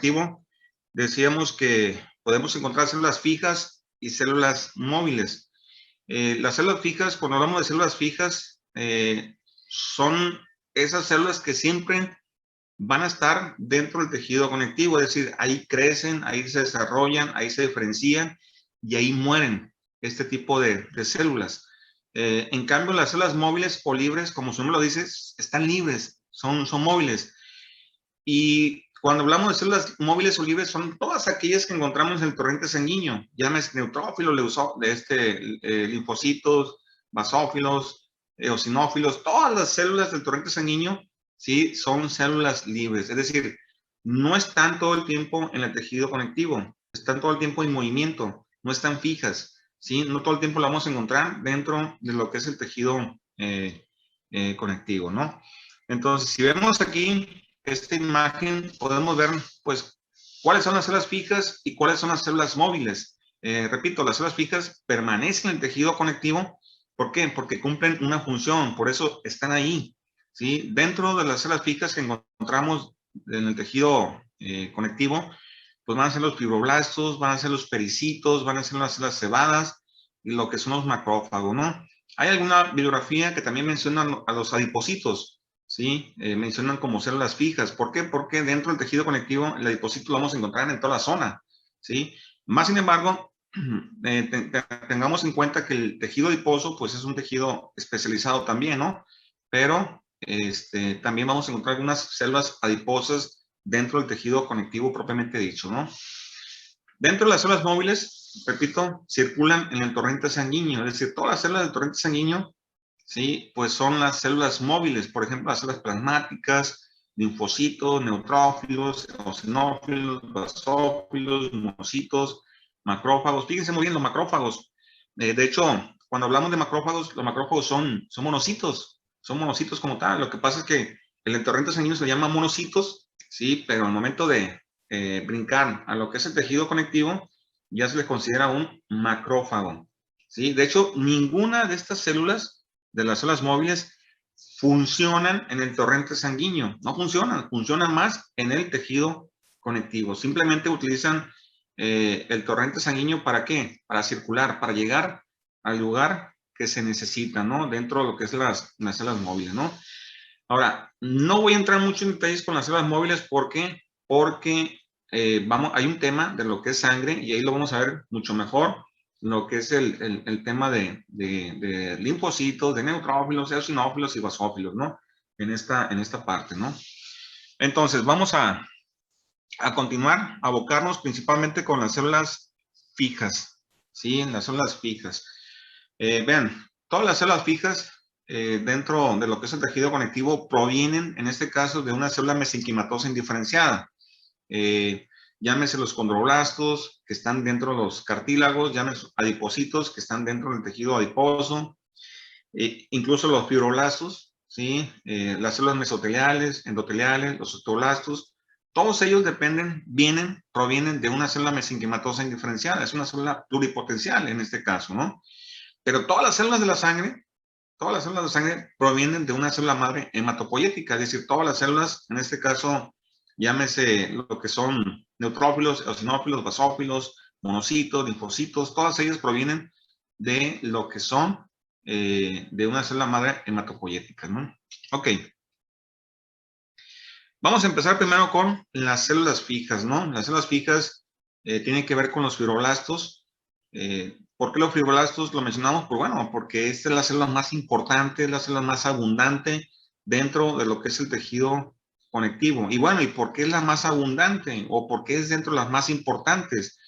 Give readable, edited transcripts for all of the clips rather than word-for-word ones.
conectivo, decíamos que podemos encontrar células fijas y células móviles. Las células fijas, cuando hablamos de células fijas, son esas células que siempre van a estar dentro del tejido conectivo, es decir, ahí crecen, ahí se desarrollan, ahí se diferencian y ahí mueren este tipo de células. En cambio, las células móviles o libres, como su nombre lo dice, están libres, son móviles. Y cuando hablamos de células móviles o libres, son todas aquellas que encontramos en el torrente sanguíneo, llámese neutrófilos, linfocitos, basófilos, eosinófilos, todas las células del torrente sanguíneo, sí, son células libres. Es decir, no están todo el tiempo en el tejido conectivo, están todo el tiempo en movimiento, no están fijas, sí, no todo el tiempo la vamos a encontrar dentro de lo que es el tejido conectivo, ¿no? Entonces, si vemos aquí esta imagen, podemos ver, pues, cuáles son las células fijas y cuáles son las células móviles. Repito, las células fijas permanecen en el tejido conectivo. ¿Por qué? Porque cumplen una función, por eso están ahí, ¿sí? Dentro de las células fijas que encontramos en el tejido conectivo, pues van a ser los fibroblastos, van a ser los pericitos, van a ser las células cebadas y lo que son los macrófagos, ¿no? Hay alguna bibliografía que también menciona a los adipocitos, ¿sí? Mencionan como células fijas. ¿Por qué? Porque dentro del tejido conectivo, el adipocito lo vamos a encontrar en toda la zona, ¿sí? Más sin embargo, tengamos en cuenta que el tejido adiposo, pues es un tejido especializado también, ¿no? Pero también vamos a encontrar algunas células adiposas dentro del tejido conectivo propiamente dicho, ¿no? Dentro de las células móviles, repito, circulan en el torrente sanguíneo, es decir, todas las células del torrente sanguíneo, sí, pues son las células móviles, por ejemplo, las células plasmáticas, linfocitos, neutrófilos, eosinófilos, basófilos, monocitos, macrófagos. Fíjense muy bien los macrófagos. De hecho, cuando hablamos de macrófagos, los macrófagos son monocitos como tal. Lo que pasa es que el torrente sanguíneo se llama monocitos, sí, pero al momento de brincar a lo que es el tejido conectivo, ya se le considera un macrófago, ¿sí? De hecho, ninguna de estas células, de las células móviles, funcionan en el torrente sanguíneo. No funcionan, funcionan más en el tejido conectivo. Simplemente utilizan el torrente sanguíneo ¿para qué? Para circular, para llegar al lugar que se necesita, ¿no? Dentro de lo que es las células móviles, ¿no? Ahora, no voy a entrar mucho en detalles con las células móviles. ¿Por qué? Porque hay un tema de lo que es sangre y ahí lo vamos a ver mucho mejor, lo que es el tema de linfocitos, de neutrófilos, eosinófilos y basófilos, ¿no? En esta parte, ¿no? Entonces, vamos a continuar, a abocarnos principalmente con las células fijas, ¿sí? En las células fijas. Vean, todas las células fijas dentro de lo que es el tejido conectivo provienen, en este caso, de una célula mesenquimatosa indiferenciada. Llámese los condroblastos, que están dentro de los cartílagos, llámese adipocitos, que están dentro del tejido adiposo, incluso los fibroblastos, ¿sí? Las células mesoteliales, endoteliales, los osteoblastos, todos ellos provienen de una célula mesenquimatosa indiferenciada, es una célula pluripotencial en este caso, ¿no? Pero todas las células de la sangre, provienen de una célula madre hematopoyética, es decir, todas las células, en este caso, llámese lo que son neutrófilos, eosinófilos, basófilos, monocitos, linfocitos, todas ellas provienen de lo que son de una célula madre hematopoyética, ¿no? Ok. Vamos a empezar primero con las células fijas, ¿no? Las células fijas tienen que ver con los fibroblastos. ¿Por qué los fibroblastos lo mencionamos? Pues bueno, porque esta es la célula más importante, es la célula más abundante dentro de lo que es el tejido conectivo. Y bueno, ¿y por qué es la más abundante? ¿O por qué es dentro de las más importantes?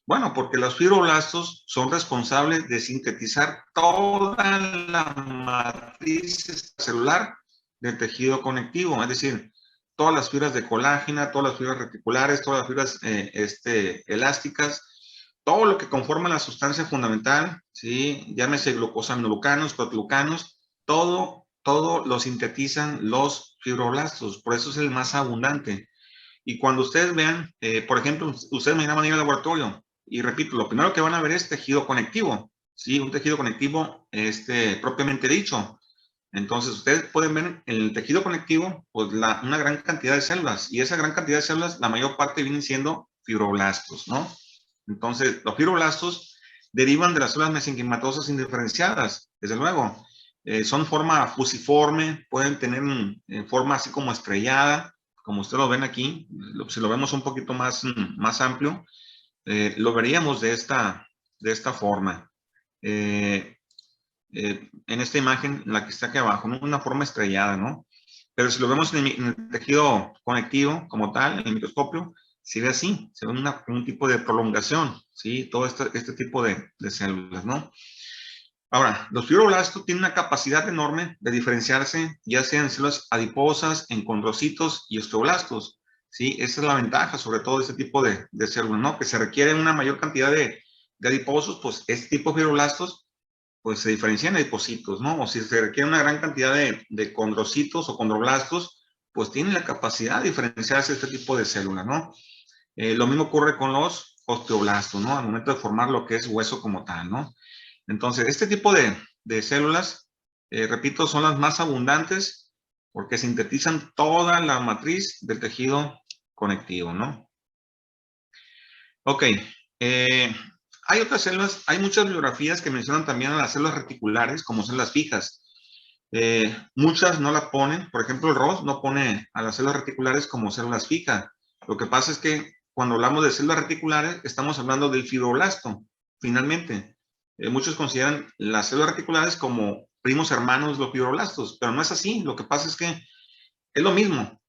Bueno, porque los fibroblastos son responsables de sintetizar toda la matriz celular del tejido conectivo, es decir, todas las fibras de colágeno, todas las fibras reticulares, todas las fibras elásticas, todo lo que conforma la sustancia fundamental, ¿sí? Llámese glucosaminoglucanos, proteoglucanos, todo lo sintetizan los fibroblastos, por eso es el más abundante. Y cuando ustedes vean, por ejemplo, ustedes me van a ir al laboratorio, y repito, lo primero que van a ver es tejido conectivo, ¿sí? Un tejido conectivo propiamente dicho. Entonces, ustedes pueden ver en el tejido conectivo, pues una gran cantidad de células, y esa gran cantidad de células, la mayor parte vienen siendo fibroblastos, ¿no? Entonces, los fibroblastos derivan de las células mesenquimatosas indiferenciadas, desde luego. Son forma fusiforme, pueden tener forma así como estrellada, como ustedes lo ven aquí. Si lo vemos un poquito más amplio, lo veríamos de esta forma. En esta imagen, la que está aquí abajo, ¿no? Una forma estrellada, ¿no? Pero si lo vemos en el tejido conectivo como tal, en el microscopio, se ve así, se ve un tipo de prolongación, ¿sí? Todo este tipo de células, ¿no? Ahora, los fibroblastos tienen una capacidad enorme de diferenciarse, ya sea en células adiposas, en condrocitos y osteoblastos, ¿sí? Esa es la ventaja, sobre todo, de este tipo de células, ¿no? Que se requiere una mayor cantidad de adiposos, pues este tipo de fibroblastos pues se diferencian en adipocitos, ¿no? O si se requiere una gran cantidad de condrocitos o condroblastos, pues tienen la capacidad de diferenciarse de este tipo de célula, ¿no? Lo mismo ocurre con los osteoblastos, ¿no? Al momento de formar lo que es hueso como tal, ¿no? Entonces, este tipo de células, repito, son las más abundantes porque sintetizan toda la matriz del tejido conectivo, ¿no? Ok. Hay otras células, hay muchas bibliografías que mencionan también a las células reticulares como células fijas. Muchas no la ponen, por ejemplo, el Ross no pone a las células reticulares como células fijas. Lo que pasa es que cuando hablamos de células reticulares, estamos hablando del fibroblasto, finalmente. Muchos consideran las células reticulares como primos hermanos de los fibroblastos, pero no es así. Lo que pasa es que es lo mismo,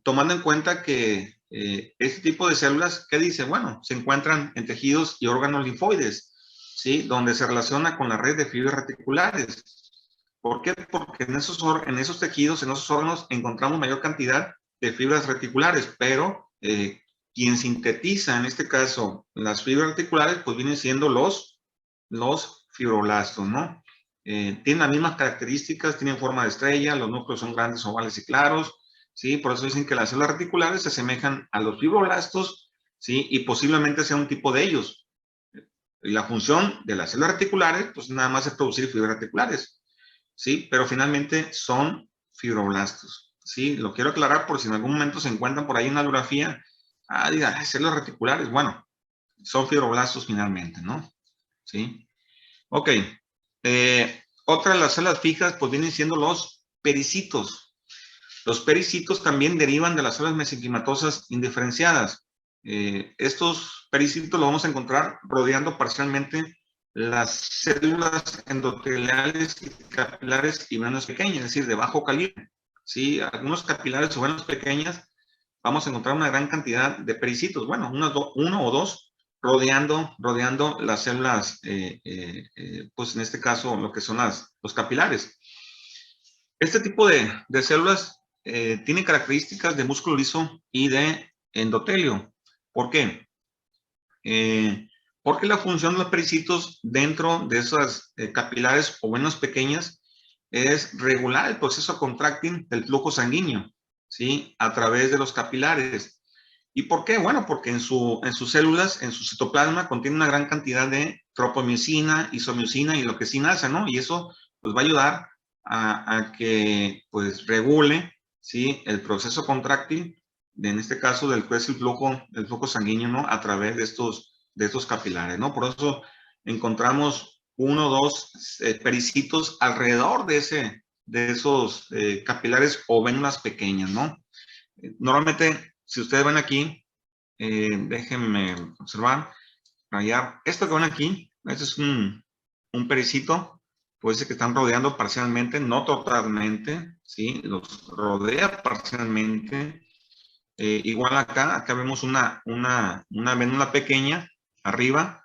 tomando en cuenta que este tipo de células, ¿qué dice? Bueno, se encuentran en tejidos y órganos linfoides, ¿sí? Donde se relaciona con la red de fibras reticulares. ¿Por qué? Porque en esos tejidos, en esos órganos, encontramos mayor cantidad de fibras reticulares, pero quien sintetiza, en este caso, las fibras reticulares, pues vienen siendo los fibroblastos, ¿no? Tienen las mismas características, tienen forma de estrella, los núcleos son grandes, ovales y claros, ¿sí? Por eso dicen que las células reticulares se asemejan a los fibroblastos, ¿sí? Y posiblemente sea un tipo de ellos. Y la función de las células reticulares, pues nada más es producir fibras reticulares, ¿sí? Pero finalmente son fibroblastos, ¿sí? Lo quiero aclarar por si en algún momento se encuentran por ahí en la bibliografía, digan, células reticulares, bueno, son fibroblastos finalmente, ¿no? ¿Sí? Ok. Otra de las células fijas, pues vienen siendo los pericitos. Los pericitos también derivan de las células mesenquimatosas indiferenciadas. Estos pericitos los vamos a encontrar rodeando parcialmente las células endoteliales y capilares y venas pequeñas, es decir, de bajo calibre. ¿Sí? Algunos capilares o venas pequeñas vamos a encontrar una gran cantidad de pericitos, bueno, uno o dos rodeando las células, pues en este caso lo que son los capilares. Este tipo de células tiene características de músculo liso y de endotelio. ¿Por qué? Porque la función de los pericitos dentro de esas capilares o venas pequeñas es regular el proceso contráctil del flujo sanguíneo, ¿sí? A través de los capilares. ¿Y por qué? Bueno, porque en sus células, en su citoplasma, contiene una gran cantidad de tropomiosina, isomiosina y leucocinasa, ¿no? Y eso pues va a ayudar a que pues regule, ¿sí? El proceso contráctil, en este caso del que es el flujo sanguíneo, ¿no? A través de estos capilares, ¿no? Por eso encontramos uno o dos pericitos alrededor de esos capilares o vénulas pequeñas, ¿no? Normalmente, si ustedes ven aquí, déjenme observar, rayar, esto que ven aquí, este es un pericito, puede ser que están rodeando parcialmente, no totalmente, ¿sí? Los rodea parcialmente. Igual acá vemos una vénula pequeña arriba,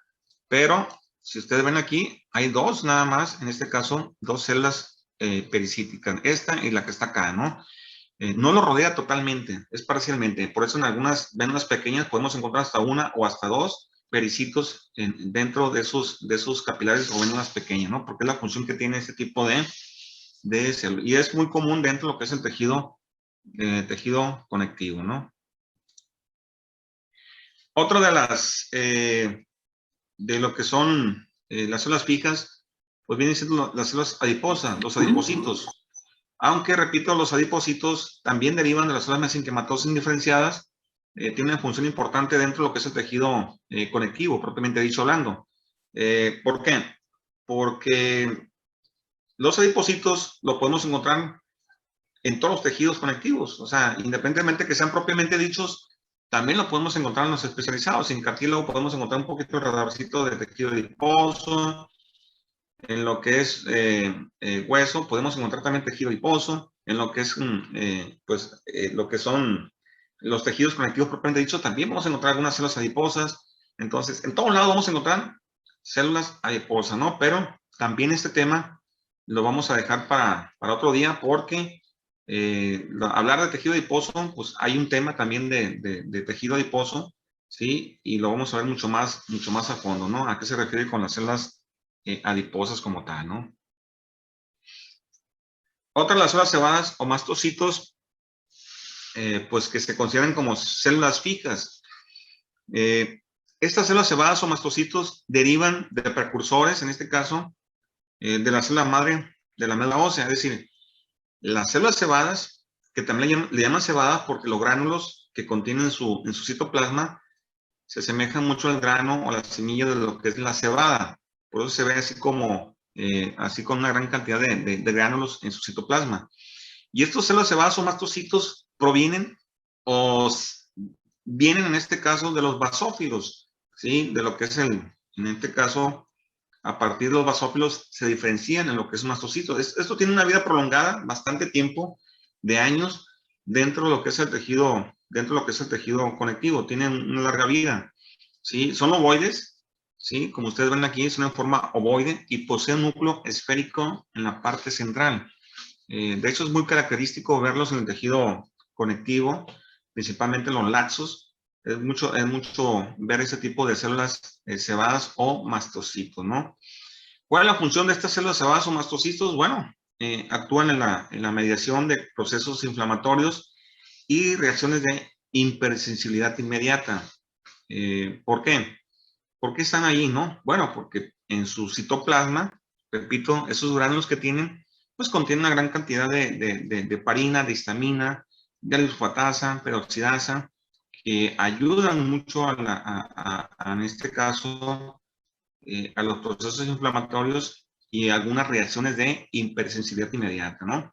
pero si ustedes ven aquí, hay dos nada más, en este caso, dos células pericíticas, esta y la que está acá, ¿no? No lo rodea totalmente, es parcialmente. Por eso en algunas vénulas pequeñas podemos encontrar hasta una o hasta dos pericitos dentro de esos capilares o vénulas pequeñas, ¿no? Porque es la función que tiene este tipo de células. Y es muy común dentro de lo que es el tejido conectivo, ¿no? Otra de lo que son las células fijas, pues vienen siendo las células adiposas, los adipocitos. Aunque, repito, los adipocitos también derivan de las células mesenquimatosas indiferenciadas, tienen una función importante dentro de lo que es el tejido conectivo, propiamente dicho hablando. ¿Por qué? Porque los adipocitos lo podemos encontrar en todos los tejidos conectivos, o sea, independientemente que sean propiamente dichos, también lo podemos encontrar en los especializados. En cartílago podemos encontrar un poquito de radarcito de tejido adiposo. En lo que es hueso, podemos encontrar también tejido adiposo. En lo que es, lo que son los tejidos conectivos propiamente dichos, también vamos a encontrar algunas células adiposas. Entonces, en todos lados vamos a encontrar células adiposas, ¿no? Pero también este tema lo vamos a dejar para otro día porque hablar de tejido adiposo, pues hay un tema también de tejido adiposo, ¿sí? Y lo vamos a ver mucho más a fondo, ¿no? ¿A qué se refiere con las células adiposas como tal, ¿no? Otra de las células cebadas o mastocitos, pues que se consideran como células fijas. Estas células cebadas o mastocitos derivan de precursores, en este caso, de la célula madre de la médula ósea, es decir, las células cebadas, que también le llaman cebadas porque los gránulos que contienen en su citoplasma se asemejan mucho al grano o la semilla de lo que es la cebada. Por eso se ve así como, así con una gran cantidad de gránulos en su citoplasma. Y estos células cebadas o mastocitos provienen o vienen en este caso de los basófilos, ¿sí? De lo que es en este caso, a partir de los basófilos se diferencian en lo que es un mastocito. Esto tiene una vida prolongada, bastante tiempo, de años, dentro de lo que es el tejido, conectivo. Tienen una larga vida, ¿sí? Son ovoides, ¿sí? Como ustedes ven aquí, es una forma ovoide y posee un núcleo esférico en la parte central. De hecho, es muy característico verlos en el tejido conectivo, principalmente en los laxos. Es mucho ver ese tipo de células cebadas o mastocitos, ¿no? ¿Cuál es la función de estas células cebadas o mastocitos? Bueno, actúan en la mediación de procesos inflamatorios y reacciones de hipersensibilidad inmediata. ¿Por qué? ¿Por qué están ahí, no? Bueno, porque en su citoplasma, repito, esos gránulos que tienen, pues contienen una gran cantidad de heparina, de histamina, de alfa-latasa, peroxidasa, que ayudan mucho en este caso, a los procesos inflamatorios y algunas reacciones de hipersensibilidad inmediata, ¿no?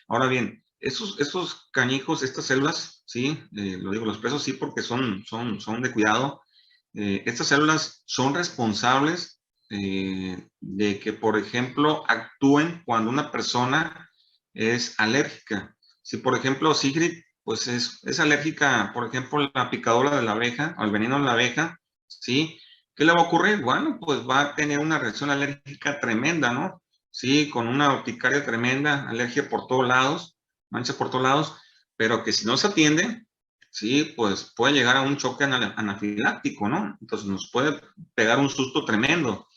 Ahora bien, estos canijos, estas células, sí, lo digo, los presos sí porque son de cuidado. Estas células son responsables de que, por ejemplo, actúen cuando una persona es alérgica. Si, por ejemplo, Sigrid, pues es alérgica, por ejemplo, a la picadura de la abeja, o al veneno de la abeja, ¿sí? ¿Qué le va a ocurrir? Bueno, pues va a tener una reacción alérgica tremenda, ¿no? Sí, con una urticaria tremenda, alergia por todos lados, manchas por todos lados, pero que si no se atiende, sí, pues puede llegar a un choque anafiláctico, ¿no? Entonces nos puede pegar un susto tremendo.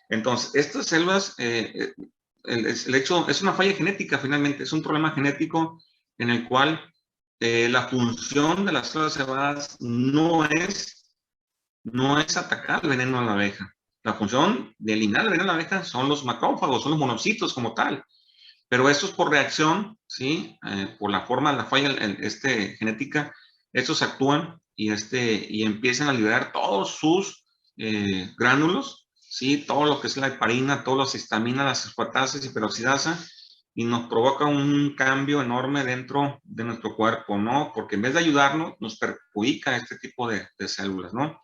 Entonces, estas células, el hecho, es una falla genética finalmente, es un problema genético en el cual la función de las células cebadas no es atacar el veneno a la abeja. La función de eliminar el veneno a la abeja son los macrófagos, son los monocitos como tal. Pero estos por reacción, ¿sí? Por la forma, la falla genética, estos actúan y empiezan a liberar todos sus gránulos, ¿sí? Todo lo que es la heparina, todas las histaminas, las aspartases y peroxidasa, y nos provoca un cambio enorme dentro de nuestro cuerpo, ¿no? Porque en vez de ayudarnos, nos perjudica este tipo de células, ¿no?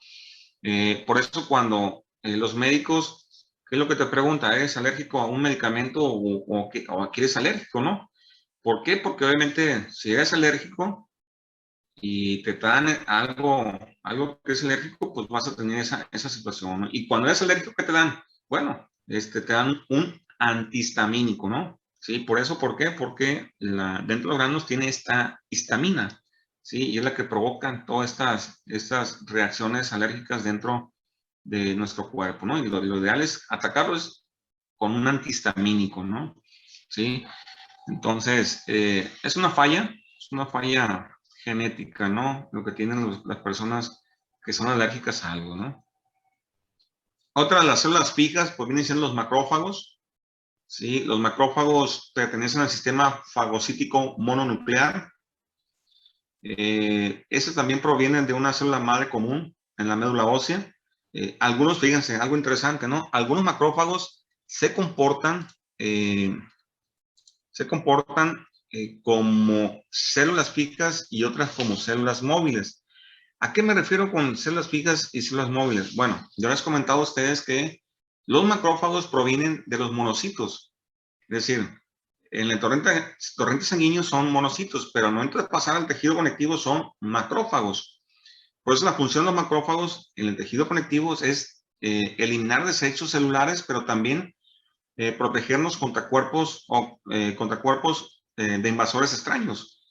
Por eso cuando los médicos, ¿qué es lo que te pregunta? ¿Eres alérgico a un medicamento o a qué eres alérgico, no? ¿Por qué? Porque obviamente si eres alérgico y te dan algo que es alérgico, pues vas a tener esa situación, ¿no? Y cuando eres alérgico, ¿qué te dan? Bueno, te dan un antihistamínico, ¿no? Sí, por eso, ¿por qué? Porque dentro de los granos tiene esta histamina, ¿sí? Y es la que provoca todas estas reacciones alérgicas dentro de nuestro cuerpo, ¿no? Y lo ideal es atacarlos con un antihistamínico, ¿no? ¿Sí? Entonces, es una falla genética, ¿no? Lo que tienen las personas que son alérgicas a algo, ¿no? Otra de las células fijas, pues vienen siendo los macrófagos, ¿sí? Los macrófagos pertenecen al sistema fagocítico mononuclear. Estos también provienen de una célula madre común en la médula ósea. Algunos, fíjense, algo interesante, ¿no? Algunos macrófagos se comportan como células fijas y otras como células móviles. ¿A qué me refiero con células fijas y células móviles? Bueno, yo les he comentado a ustedes que los macrófagos provienen de los monocitos. Es decir, en el torrente sanguíneo son monocitos, pero al momento de pasar al tejido conectivo son macrófagos. Por eso la función de los macrófagos en el tejido conectivo es eliminar desechos celulares, pero también protegernos contra cuerpos de invasores extraños,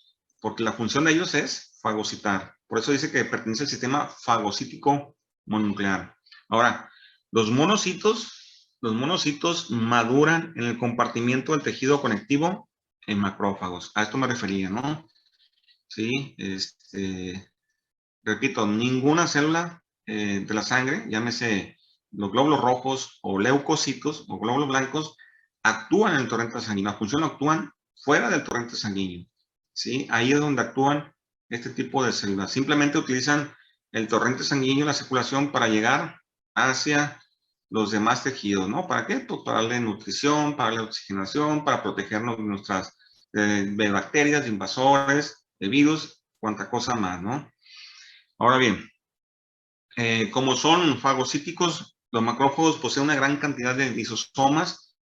porque la función de ellos es fagocitar. Por eso dice que pertenece al sistema fagocítico mononuclear. Ahora, los monocitos maduran en el compartimiento del tejido conectivo en macrófagos. A esto me refería, ¿no? Sí, repito, ninguna célula de la sangre, llámese los glóbulos rojos o leucocitos o glóbulos blancos, actúan en el torrente sanguíneo. La función actúan fuera del torrente sanguíneo. ¿Sí? Ahí es donde actúan este tipo de células. Simplemente utilizan el torrente sanguíneo, la circulación, para llegar hacia los demás tejidos, ¿no? ¿Para qué? Pues para darle nutrición, para darle oxigenación, para protegernos de nuestras de bacterias, de invasores, de virus, cuanta cosa más, ¿no? Ahora bien, como son fagocíticos, los macrófagos poseen una gran cantidad de lisosomas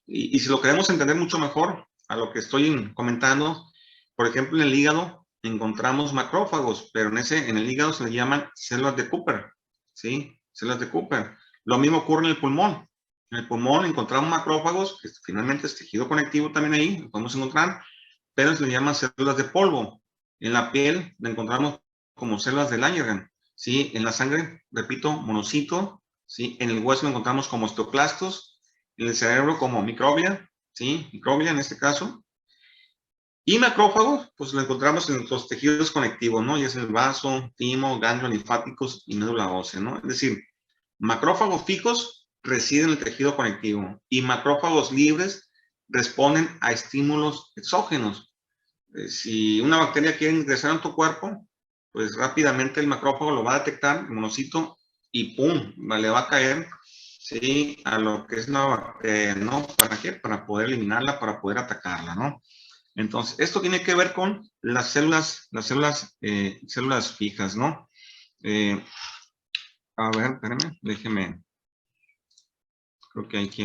y si lo queremos entender mucho mejor a lo que estoy comentando, por ejemplo, en el hígado encontramos macrófagos, pero en el hígado se le llaman células de Cooper, ¿sí? Células de Cooper. Lo mismo ocurre en el pulmón. En el pulmón encontramos macrófagos, que finalmente es tejido conectivo también ahí, lo podemos encontrar, pero se le llaman células de polvo. En la piel la encontramos como células de Langerhans, ¿sí? En la sangre, repito, monocito, ¿sí? En el hueso lo encontramos como osteoclastos, en el cerebro como microglia, ¿sí? Microglia en este caso. Y macrófagos, pues lo encontramos en los tejidos conectivos, ¿no? Ya es el vaso, timo, ganglios linfáticos y médula ósea, ¿no? Es decir, macrófagos fijos residen en el tejido conectivo y macrófagos libres responden a estímulos exógenos. Si una bacteria quiere ingresar en tu cuerpo, pues rápidamente el macrófago lo va a detectar, el monocito, y ¡pum! Le va a caer, ¿sí? A lo que es la bacteria, ¿no? ¿Para qué? Para poder eliminarla, para poder atacarla, ¿no? Entonces, esto tiene que ver con células fijas, ¿no? A ver, espérame, déjeme. Creo que hay que